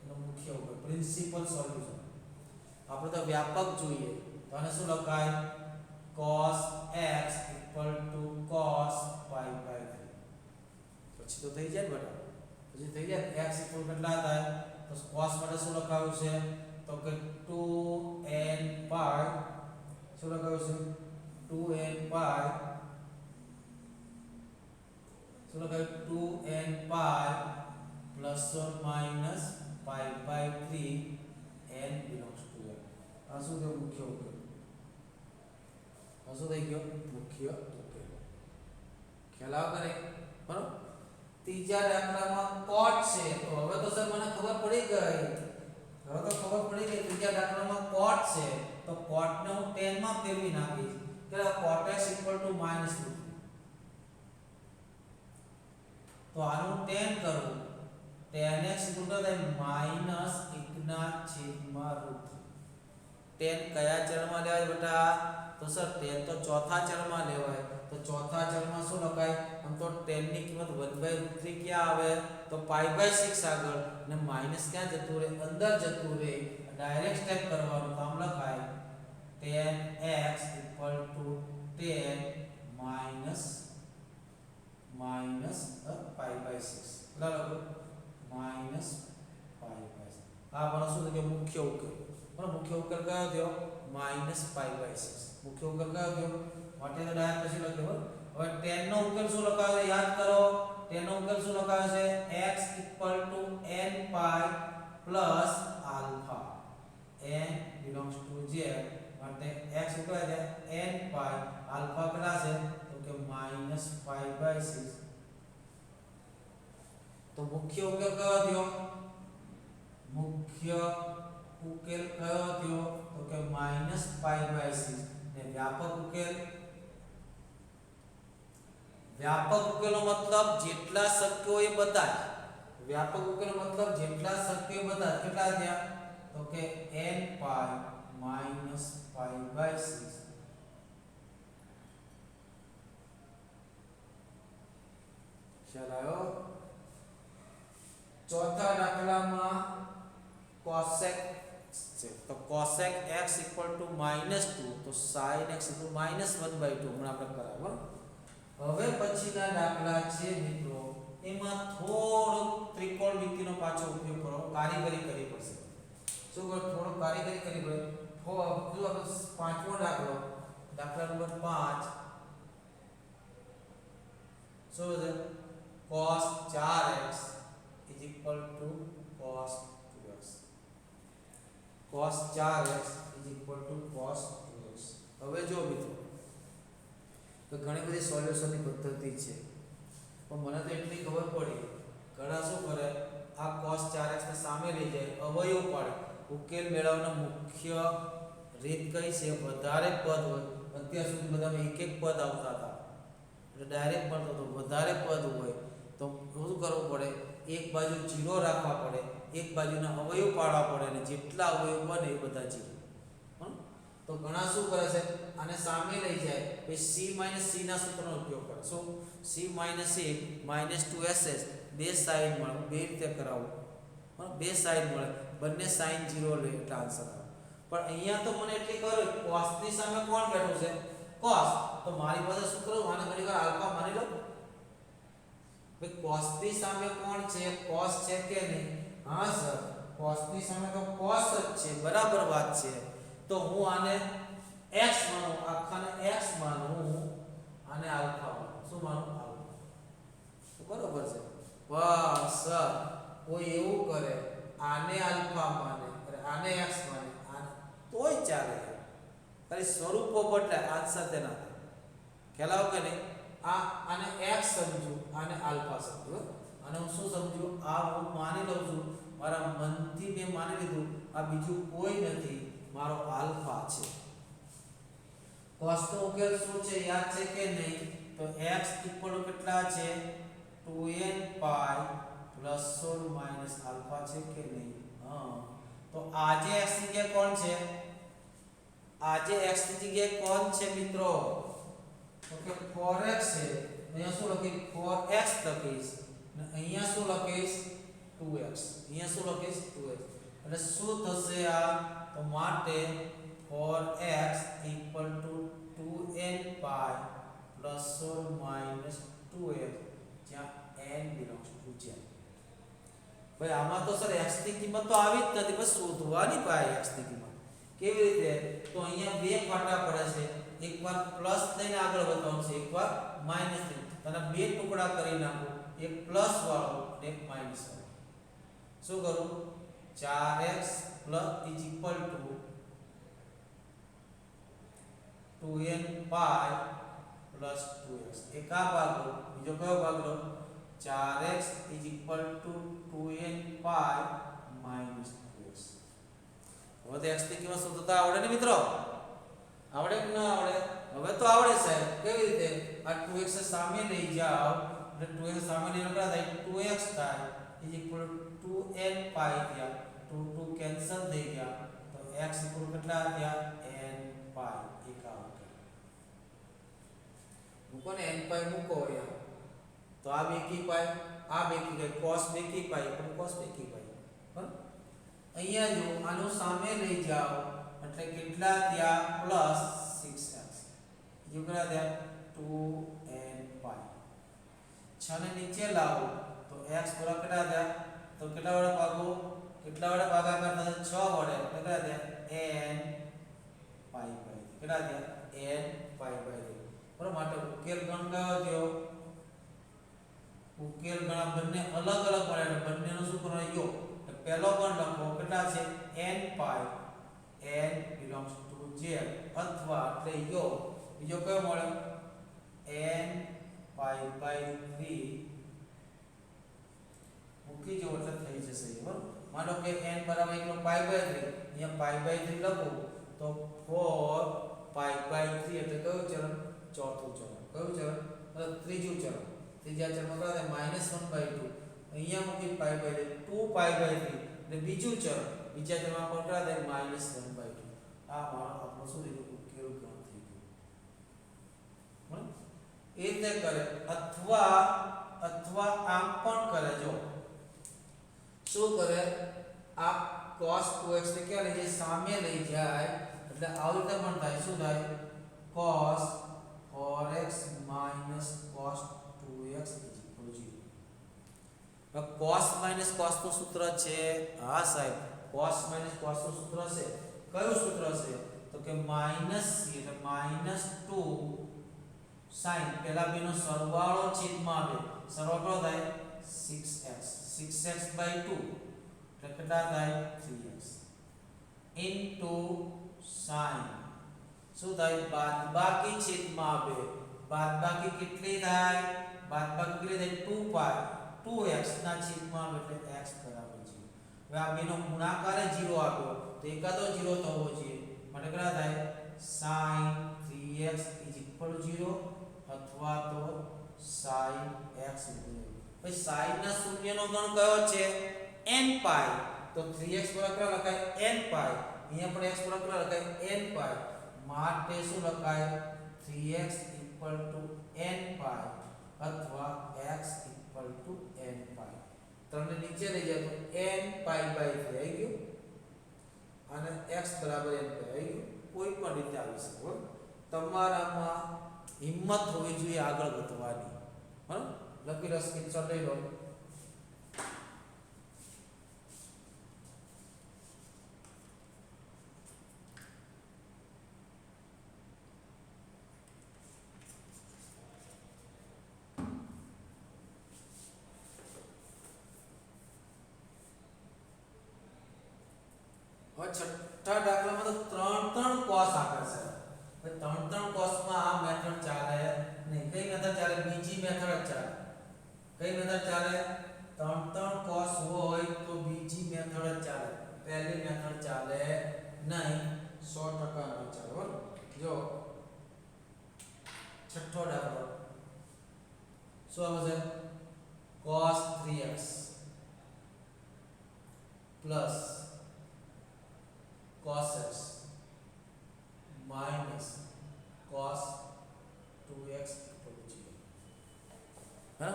એનો મુખ્ય ઉકેલ પ્રિન્સિપલ સોલ્યુશન આપણે તો વ્યાપક જોઈએ તો આને શું લખાય cos x cos pi/3 પછી તો થઈ જાય બેટા પછી થઈ જાય x કેટલા થાય તો cos માટે શું લખાવ્યું છે તો કે 2n pi શું લખાવ્યું છે 2n pi શું લખાવ્યું 2n pi plus or minus pi/3 n belongs to n આ શું થયું મુખ્ય ઉકેલ આ શું થઈ ગયો મુખ્ય ઉકેલ ખ્યાલ આવે કરે બરાબર ત્રીજા દાખલામાં cot છે તો હવે તો સર મને ખબર પડી ગઈ ત્રીજા દાખલામાં cot છે તો cot ને હું tan માં ફેરવી નાખીશ કે cot x -√3 તો આનું tan કરું tan x = -1/√3 tan tan કયા ચલમાં લેવાય બેટા? તો સર tan તો ચોથા ચલમાં લેવાય. તો ચોથા ચલમાં શું લખાય? આમ તો tan ની કિંમત 1/√3 ક્યાં આવે? તો pi/6 આગળ, ને માઈનસ ક્યાં જતું રહે? અંદર જતું રહે. ડાયરેક્ટ સ્ટેપ કરવાનું. તો આમ લખાય tan x = tan minus pi/6. બરાબર, minus pi/6. આ આપણો શું થયો? મુખ્ય ઉકેલ. પણ મુખ્ય ઉકેલ કયો થયો? -pi/6. મુખ્ય ઉકેલ કયો થયો? માટે તો ડાયરેક્ટ પછી લખ્યો. હવે tan નો ઉકેલ શું લખાયો છે? યાદ કરો. tan નો ઉકેલ શું લખાયો છે? x = n pi plus alpha. n belongs to z. માટે x કેટલા છે? n pi. alpha કેટલા છે? તો કે -pi/6. તો મુખ્ય ઉકેલ કયો થયો? મુખ્ય ઉકેલ કયો થયો? તો કે -pi/6. ને વ્યાપક ઉકેલ? વ્યાપક ઉકેલનો મતલબ જેટલા શક્ય હોય એ બધા. વ્યાપક ઉકેલનો મતલબ જેટલા શક્ય હોય બધા. કેટલા થયા? તો કે n pi -pi/6. ખ્યાલ આવ્યો? ચોથા દાખલામાં cosec છે. તો cosec x = -2, તો sin x = -1/2 હમણાં આપણે કરાવ્યો. હવે પછીના દાખલા છે મિત્રો, એમાં થોડો ત્રિકોણમિતિનો પાછો ઉપયોગ કરો, કારીગરી કરવી પડશે. શું કરો? થોડો કારીગરી કરવી પડે. પાંચમો દાખલો, દાખલા નંબર 5. શું છે? cos 4x = cos 2x. cos 4x = cos 2x. હવે જો મિત્રો, તો ઘણી બધી સોલ્યુશનની પદ્ધતિ છે, પણ મને તો એટલી ખબર પડી, ઘણા શું કરે? આ cos 4x ને સામે લઈ જાય, અવયવ પાડે. ઉકેલ મેળવવાનો મુખ્ય રીત કઈ છે? વધારે પદ હોય. અત્યાર સુધી બધામાં એક એક પદ આવતા હતા, એટલે ડાયરેક્ટ મળતો હતો. વધારે પદ હોય તો શું કરવું પડે? એક બાજુ 0 રાખવા પડે, એક બાજુના અવયવ પાડવા પડે, અને જેટલા અવયવ બને એ બધા 0. તો ઘણા શું કરે છે? આને સામે લઈ જાય, પછી c - c ના સૂત્રનો ઉપયોગ કરે. શું? c - a -2ss. બે સાઈડ મળે. બે રીતે કરાવું, બે સાઈડ મળે, બંને sin 0 લે એટલે આન્સર આવે. પણ અહીંયા તો મને એટલી ખબર cos ની સામે કોણ બેઠું છે? cos. તો મારી પાસે સૂત્ર આને ઘણીવાર આલ્ફા માની લો. ભાઈ cos ની સામે કોણ છે? cos છે કે નહીં? હા સર, cos ની સામે તો cos જ છે. બરાબર વાત છે. તો હું આને x માનું, આખાને x માનું, આને આલ્ફા માનું. શું માનું? આલ્ફા. તો બરાબર છે. પણ સર કોઈ એવું કરે, આને આલ્ફા માને અને આને x માને, તોય ચાલે. ખાલી સ્વરૂપો બદલાય, આન્સર તેના થાય. ખ્યાલ આવ કે નહીં? આને x સમજુ, આને આલ્ફા સમજુ, અને હું શું સમજુ? આ હું માની લઉં છું, મારા મનથી મેં માની લીધું આ બીજું કોઈ નથી, મારો આલ્ફા છે. cos નો ઉકેલ શું છે? યાદ છે કે નહીં? તો x = કેટલા છે? 2n pi ± આલ્ફા છે કે નહીં? હા. તો આજે x ની જગ્યાએ કોણ છે? આજે x ની જગ્યાએ કોણ છે મિત્રો? તો કે 4x છે. અહીંયા શું લખીશ? 4x લખીશ, અને અહીંયા શું લખીશ? 2x. અહીંયા શું લખીશ? 2x. એટલે શું થશે આ? તો માટે 4x = 2n pi ± 2x, જ્યાં n belongs to z. ભાઈ આમાં તો સર x ની કિંમત તો આવી જ નથી, બસ શોધવાની ભાઈ x ની કિંમત. કેવી રીતે? તો અહીંયા બે ફાટા પડે છે, એકવાર પ્લસ લઈને આગળ વધવાનું છે, એકવાર માઈનસ લઈને. તને બે ટુકડા કરી નાખો, એક પ્લસ વાળો અને એક માઈનસ વાળો. શું કરું? 4x = 2n pi + 2x. એક આ ભાગ લો, બીજો કયો ભાગ લો? 4x = 2n pi - 2x. હવે તો x ની કિંમત શોધતા આવડે ને મિત્રો? આવડે કે ના આવડે? હવે તો આવડે સાહેબ. કેવી રીતે? આ 2x સામે લઈ જાઓ, એટલે 2x સામે લઈને કેટલા થાય? 2x થાય = 2n pi થયા. 2 2 કેન્સલ થઈ ગયા, તો x ઇક્વલ કેટલા થયા n પાઈ એક આવશે મૂકો ને n પાઈ મૂકો અહીંયા તો આ બેકી પાઈ આ બેકી પાઈ cos બેકી પાઈ પણ cos બેકી પાઈ બરાબર અહીંયા જો આનો સામે લઈ જાઓ એટલે કેટલા થયા પ્લસ 6x જો કેટલા થયા 2n પાઈ 6 ને નીચે લાવો તો x બરાબર કેટલા થયા તો કેટલા વડે ભાગો કેટલા વડે ભાગાકાર થશે 6 વડે કેટલા થયા n પાઈ પાઈ કેટલા થયા n પાઈ પાઈ બરાબર માટે ઉકેલ ગણ કયો થયો ઉકેલ ગણ બંને અલગ અલગ મળે એટલે બંનેનો શું કરવાનો યો તો પહેલો ગણ લખો કેટલા છે n pi n belongs to z અથવા એટલે યો બીજો કયો મળે n પાઈ બાય 3 મૂકી જો એટલે થઈ જશે બરાબર માનો કે n બરાબર એકલો પાઈ બાય 3 અહીંયા પાઈ બાય 3 લખો તો 4 પાઈ બાય 3 એટલે કયું ચરણ ચોથું ચરણ કયું ચરણ મતલબ ત્રીજું ચરણ ત્રીજા ચરણમાં કેટલા થાય -1/2 અહીંયા મૂકી પાઈ બાય 2 પાઈ બાય 3 એટલે બીજું ચરણ બીજા ચરણમાં કેટલા થાય -1/2 આ મારો આપણો શું થઈ ગયું ઉકેલ ગણ થઈ ગયો બરાબર એ રીતે કરે અથવા આમ પણ કરે જો શું કરે આ cos 2x ને ક્યાં લઈ જાય સામે લઈ જાય એટલે આવી રીતે પણ થાય શું થાય cos 4x cos 2x 0 cos cos નું સૂત્ર છે હા સાહેબ cos cos નું સૂત્ર છે કયું સૂત્ર છે તો કે -c એટલે -2 sin પેલા બેનો સરવાળો છેદમાં આવે સરવાળો થાય 6x 6x/2 એટલે કેટલા થાય 3x into sin શું થાય બાદબાકી છેદમાં આવે બાદબાકી કેટલી થાય બાદબાકી કેટલી થાય 2x ના છેદમાં આવે એટલે x બરાબર 0 હવે આ બેનો ગુણાકાર 0 આપ્યો તો એકાદો 0 થવો જોઈએ માટે કેટલા થાય sin 3x 0 અથવા તો sin x 0 પછી sin ના શૂન્યનો ગણ કયો છે n પાઈ તો 3x બરાબર લખાય n પાઈ અહીંયા પણ x બરાબર લખાય n પાઈ માટે શું લખાય 3x n પાઈ અથવા x n પાઈ ત્રણને નીચે લઈ જાય તો n પાઈ બાય 3 આવી ગયું અને x બરાબર n પાઈ આવી ગયું કોઈ પણ રીતે આવી શકે તમારામાં હિંમત હોવી જોઈએ આગળ વધવાની બરાબર લખી લો સ્ક્રીનશોટ લઈ લો છઠ્ઠા દાખલામાં તો ત્રણ cos આપે છે ત્રણ cos માં આ મેથડ ચાલે નહીં કઈ મેથડ ચાલે બીજી મેથડ ચાલે કઈ મેથડ ચાલે ત્રણ cos હોય તો બીજી મેથડ ચાલે પહેલી મેથડ ચાલે નહીં 100% ન ચાલે બરાબર જો છઠ્ઠો દાખલો શું આવશે cos 3x plus cos x minus cos 2x 0 હા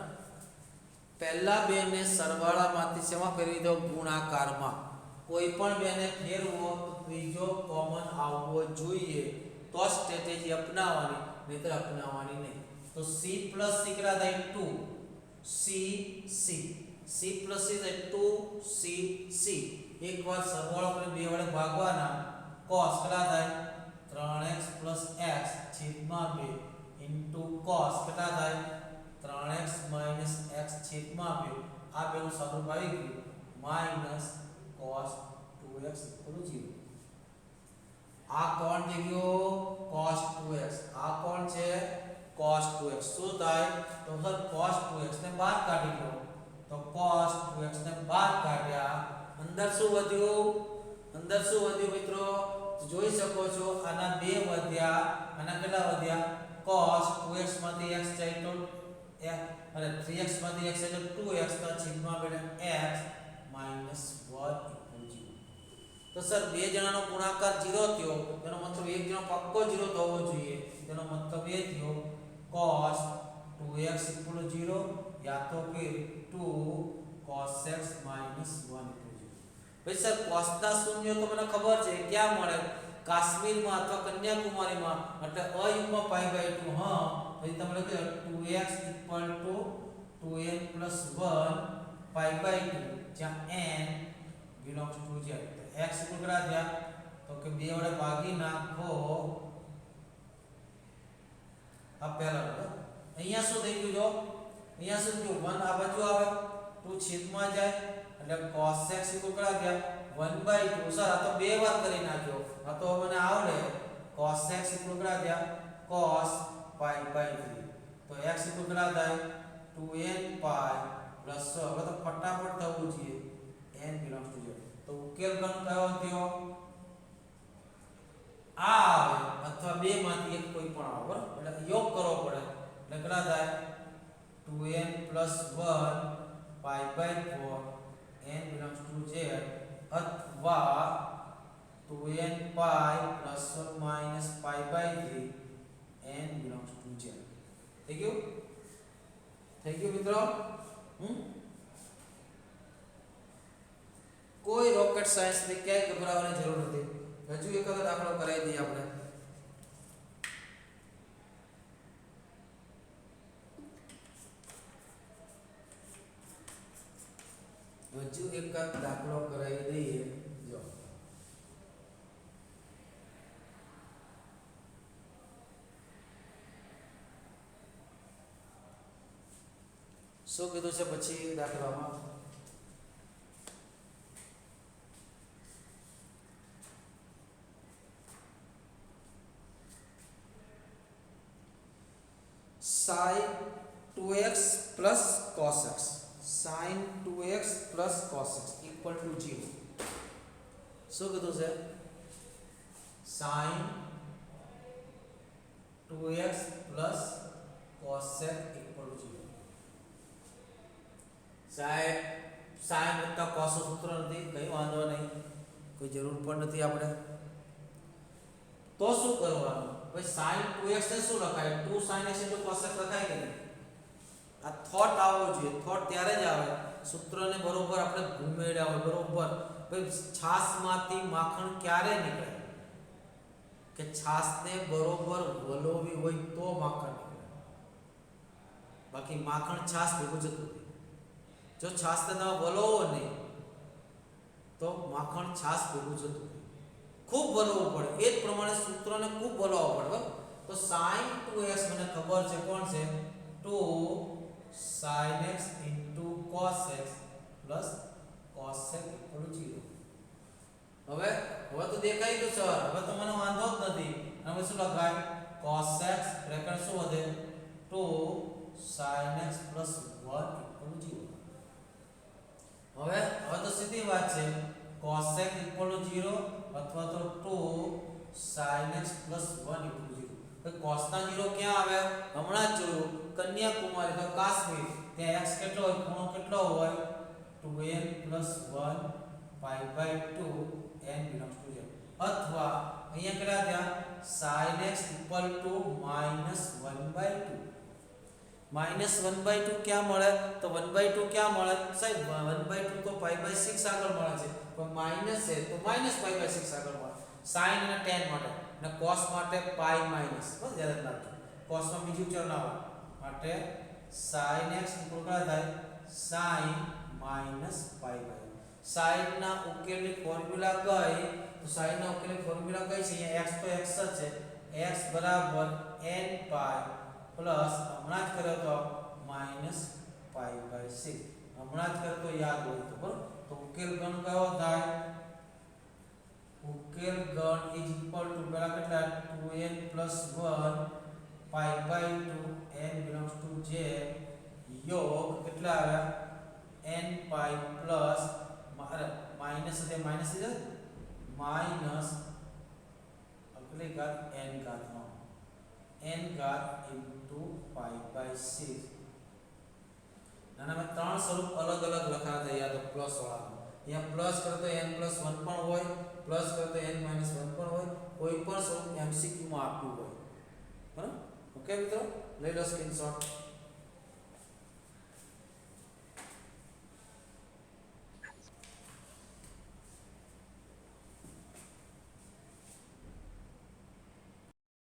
પહેલા બે ને સરવાળામાંથી શેમાં ફેરવી દો ગુણાકારમાં કોઈ પણ બેને ફેરવો તો ત્રીજો કોમન આવવો જોઈએ તો સ્ટ્રેટેજી અપનાવવાની નહીતર અપનાવવાની નહીં તો c plus c કેટલા થાય 2 c c plus c થાય 2 c એકવાર સરવાળો કરીને બે વડે ભાગવાના cos કેટલા થાય 3x x છેદમાં 2 into cos કેટલા થાય 3x x છેદમાં 2 આ બેનું સ્વરૂપ આવી ગયું minus cos 2x 0 આ કોણ થઈ ગયો cos 2x આ કોણ છે cos 2x શું થાય તો સર cos 2x ને બહાર કાઢી લો તો cos 2x ને બહાર કાઢ્યા અંદર શું વધ્યું મિત્રો જોઈ શકો છો આના બે વધ્યા આના કેટલા વધ્યા cos 2x માંથી x જાય તો અને 3x માંથી x જાય તો 2x ના છેદમાં બેને x -1 0 તો તો સર બે જણાનો ગુણાકાર 0 થયો તેનો મતલબ એક જણો પાક્કો 0 થવો જોઈએ તેનો મતલબ એ થયો cos 2x 0 या तो फिर 2 cos x - 1 भाई सर cos ના શૂન્ય તો મને ખબર છે ક્યાં મળે કાશ્મીરમાં અથવા કન્યાકુમારીમાં એટલે અયુગ્મ π/2 હા પછી તમે લખો 2x = 2n + 1 π/2 જ્યાં n belongs to z તો x કેટલા થયા તો કે 2 વડે ભાગી નાખો આ પહેલા અહીંયા શું થઈ ગયું જો અહીંયા શું થયું 1 આ બાજુ આવે 2 છેદમાં જાય એટલે cos x કેટલા થયા 1/2 સર આ તો બે વાર કરી નાખ્યો આ તો મને આવડે cos x કેટલા થયા cos π/3 તો x કેટલા થાય 2n π પ્લસ હવે તો ફટાફટ થવું જોઈએ n belongs to z તો ઉકેલ ગણ કયો થયો આ આવે અથવા બે માંથી એક કોઈ પણ આવે એટલે યોગ કરવો પડે એટલે કેટલા થાય 2n + 1 π/4 n belongs to z અથવા 2n π ± π/3 n belongs to z થઈ ગયું મિત્રો કોઈ રોકેટ સાયન્સ ને ક્યાંય ગભરાવાની જરૂર નથી હજુ એક વખત દાખલો કરાવી દઈએ આપણે હજુ એક દાખલો કરાવી દઈએ જો શું કીધું છે પછી દાખલામાં sin 2x plus cos x sin 2x plus cos x equal to 0 શું કીધું છે sin 2x plus cos x equal to 0 sin વત્તા cos સૂત્ર નથી કઈ વાંધો નહીં કોઈ જરૂર પણ નથી આપણે તો શું કરવાનું ભાઈ sin 2x ને શું લખાય 2 sin x * cos x લખાય કે નહીં આ થોટ આવવો જોઈએ થોટ ત્યારે જ આવે સૂત્રને બરોબર આપણે ઘૂમેડ્યા હોય બરોબર ભાઈ છાશમાંથી માખણ ક્યારે નીકળે કે છાશને બરોબર વલોવી હોય તો માખણ નીકળે બાકી માખણ છાશ ભેગું જતું નથી જો છાશને તમે વલોવો નહીં તો માખણ છાશ ભેગું જતું નથી ખૂબ વલોવવું પડે એ જ પ્રમાણે સૂત્રને ખૂબ વલોવવું પડે તો sin 2x મને ખબર છે કોણ છે 2 sin x * cos x plus cos x = 0 હવે તો દેખાઈ ગયું સર હવે તો મને વાંધો જ નથી હવે શું લખાય cos x બ્રેકેટ શું વધે 2 sin x + 1 = 0 હવે તો સીધી વાત છે cos x = 0 અથવા તો 2 sin x + 1 = 0 તો cos ના 0 ક્યાં આવે હમણાં જ જોયું કન્યાકુમારી તો કાશ્મીર ત્યાં x કેટલો હોય ખૂણો કેટલો હોય 2n + 1 π/2 n belongs to z અથવા અહીંયા કેટલા થયા sin x = -1/2 ક્યાં મળે તો 1/2 ક્યાં મળે સાહેબ 1/2 તો π/6 આગળ મળે છે પણ માઈનસ છે તો -π/6 આગળ મળે sin અને tan માટે અને cos માટે π- બસ યાદ રાખજો cos માં બીજું ચલ ના હોય માટે sin x કેટલા થાય sin -π/2 sin ના ઉકેલની ફોર્મ્યુલા કઈ તો sin ના ઉકેલની ફોર્મ્યુલા કઈ છે અહીંયા x તો x જ છે x = n π પ્લસ હમણાં જ કર્યો તો -π/6 હમણાં જ કર્યો તો યાદ હોય તો બરાબર તો ઉકેલ ગણ કયો થાય ઉકેલ ગણ = પેલા કેટલા 2n + 1 π/2 n belongs to z યોગ કેટલા આવ્યા n π પ્લસ માઈનસ છે માઈનસ છે માઈનસ અગલી ઘાત n ઘાત n ઘાત into π/6 નાના ત્રણ સ્વરૂપ અલગ અલગ લખાતા યા તો પ્લસ વાળા અહીંયા પ્લસ કરો તો n + 1 પણ હોય પ્લસ કરો તો n માઇનસ 1 પણ હોય, કોઈ પણ સ્વરૂપ MCQ માં આપ્યું હોય. બરાબર? ઓકે મિત્રો, લઈ લો સ્ક્રીનશોટ.